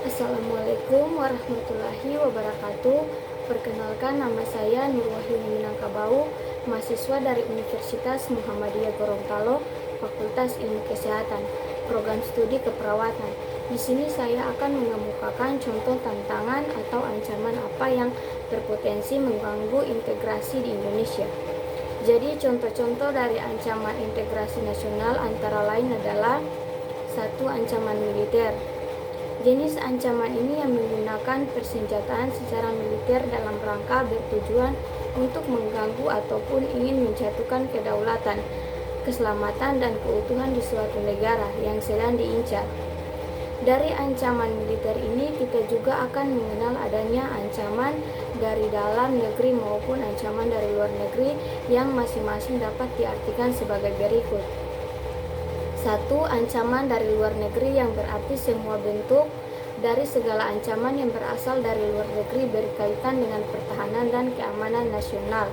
Assalamualaikum warahmatullahi wabarakatuh. Perkenalkan, nama saya Nur Wahyuni Minangkabau, mahasiswa dari Universitas Muhammadiyah Gorontalo, Fakultas Ilmu Kesehatan, Program Studi Keperawatan. Di sini saya akan mengemukakan contoh tantangan atau ancaman apa yang berpotensi mengganggu integrasi di Indonesia. Jadi contoh-contoh dari ancaman integrasi nasional antara lain adalah: 1. Ancaman militer. Jenis ancaman ini yang menggunakan persenjataan secara militer dalam rangka bertujuan untuk mengganggu ataupun ingin menjatuhkan kedaulatan, keselamatan, dan keutuhan di suatu negara yang sedang diincar. Dari ancaman militer ini kita juga akan mengenal adanya ancaman dari dalam negeri maupun ancaman dari luar negeri yang masing-masing dapat diartikan sebagai berikut. 1. Ancaman dari luar negeri, yang berarti semua bentuk dari segala ancaman yang berasal dari luar negeri berkaitan dengan pertahanan dan keamanan nasional.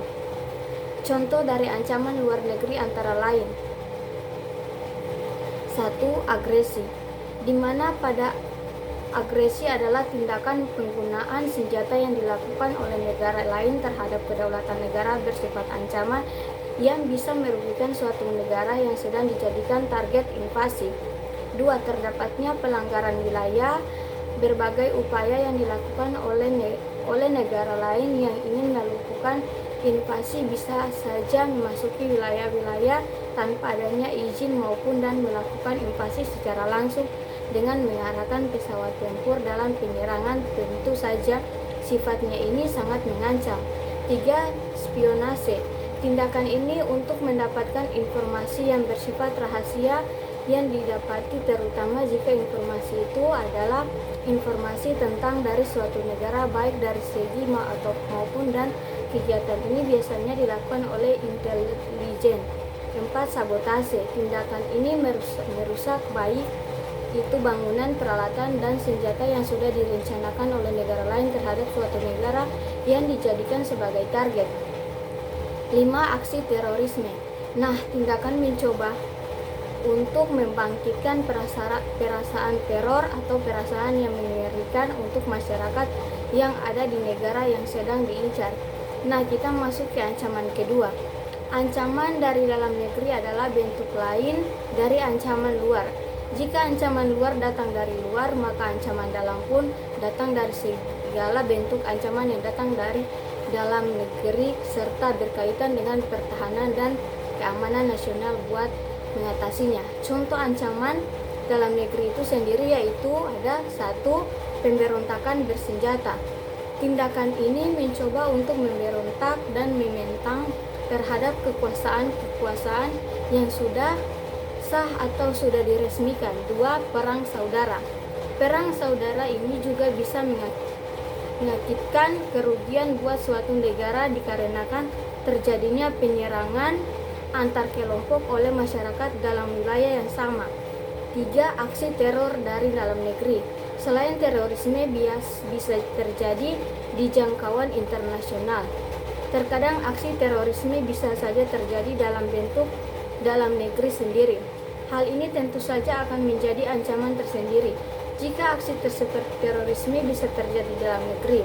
Contoh dari ancaman luar negeri antara lain: 1. Agresi, di mana pada agresi adalah tindakan penggunaan senjata yang dilakukan oleh negara lain terhadap kedaulatan negara bersifat ancaman yang bisa merugikan suatu negara yang sedang dijadikan target invasi. 2. Terdapatnya pelanggaran wilayah. Berbagai upaya yang dilakukan oleh negara lain yang ingin melakukan invasi bisa saja memasuki wilayah-wilayah tanpa adanya izin maupun dan melakukan invasi secara langsung dengan mengarahkan pesawat tempur dalam penyerangan. Tentu saja sifatnya ini sangat mengancam. 3. Spionase. Tindakan ini untuk mendapatkan informasi yang bersifat rahasia yang didapati, terutama jika informasi itu adalah informasi tentang dari suatu negara, baik dari segi maupun dan kegiatan ini biasanya dilakukan oleh intelijen. 4. Sabotase. Tindakan ini merusak baik itu bangunan, peralatan, dan senjata yang sudah direncanakan oleh negara lain terhadap suatu negara yang dijadikan sebagai target. 5. Aksi terorisme. Nah, tindakan mencoba untuk membangkitkan perasaan teror atau perasaan yang mengerikan untuk masyarakat yang ada di negara yang sedang diincar. Nah, kita masuk ke ancaman kedua. Ancaman dari dalam negeri adalah bentuk lain dari ancaman luar. Jika ancaman luar datang dari luar, maka ancaman dalam pun datang dari segala bentuk ancaman yang datang dari dalam negeri serta berkaitan dengan pertahanan dan keamanan nasional buat mengatasinya. Contoh ancaman dalam negeri itu sendiri yaitu ada: 1. Pemberontakan bersenjata. Tindakan ini mencoba untuk memberontak dan menentang terhadap kekuasaan yang sudah sah atau sudah diresmikan. 2. Perang saudara. Perang saudara ini juga bisa mengakibatkan kerugian buat suatu negara dikarenakan terjadinya penyerangan antar kelompok oleh masyarakat dalam wilayah yang sama. 3. Aksi teror dari dalam negeri. Selain terorisme bisa terjadi di jangkauan internasional. Terkadang aksi terorisme bisa saja terjadi dalam bentuk dalam negeri sendiri. Hal ini tentu saja akan menjadi ancaman tersendiri jika aksi seperti terorisme bisa terjadi dalam negeri.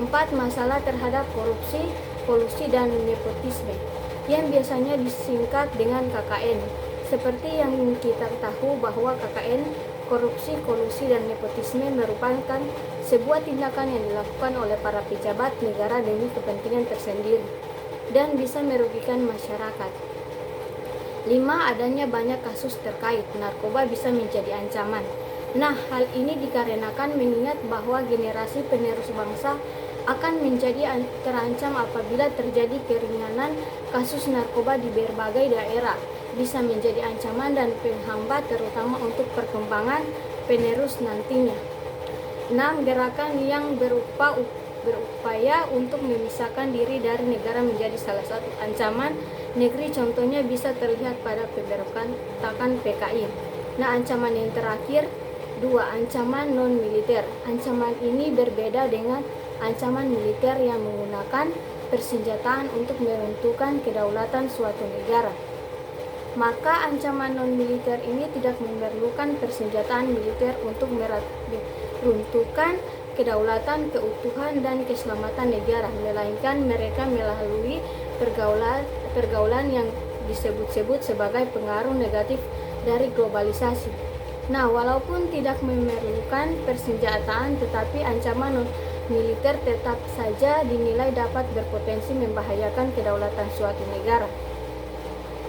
4. Masalah terhadap korupsi, kolusi, dan nepotisme, yang biasanya disingkat dengan KKN. Seperti yang kita tahu bahwa KKN, korupsi, kolusi, dan nepotisme merupakan sebuah tindakan yang dilakukan oleh para pejabat negara demi kepentingan tersendiri dan bisa merugikan masyarakat. 5. Adanya banyak kasus terkait narkoba bisa menjadi ancaman. Nah, hal ini dikarenakan mengingat bahwa generasi penerus bangsa akan menjadi terancam apabila terjadi keringanan kasus narkoba di berbagai daerah, bisa menjadi ancaman dan penghambat terutama untuk perkembangan penerus nantinya. 6. Gerakan yang berupaya untuk memisahkan diri dari negara menjadi salah satu ancaman negeri, contohnya bisa terlihat pada pemberontakan PKI. Nah, ancaman yang terakhir, 2. Ancaman non-militer. Ancaman ini berbeda dengan ancaman militer yang menggunakan persenjataan untuk meruntuhkan kedaulatan suatu negara. maka ancaman non-militer ini tidak memerlukan persenjataan militer untuk meruntuhkan kedaulatan, keutuhan, dan keselamatan negara, melainkan mereka melalui pergaulan yang disebut-sebut sebagai pengaruh negatif dari globalisasi. Nah, walaupun tidak memerlukan persenjataan, tetapi ancaman non-militer tetap saja dinilai dapat berpotensi membahayakan kedaulatan suatu negara.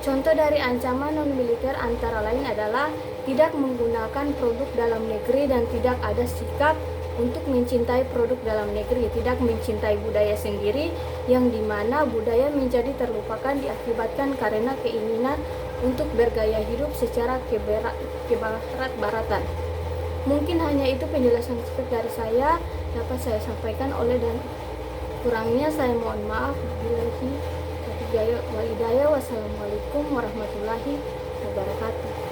Contoh dari ancaman non-militer antara lain adalah tidak menggunakan produk dalam negeri dan tidak ada sikap untuk mencintai produk dalam negeri, tidak mencintai budaya sendiri, yang dimana budaya menjadi terlupakan diakibatkan karena keinginan untuk bergaya hidup secara kebarat-baratan. Mungkin hanya itu penjelasan singkat dari saya dapat saya sampaikan oleh, dan kurangnya saya mohon maaf. Wassalamualaikum warahmatullahi wabarakatuh.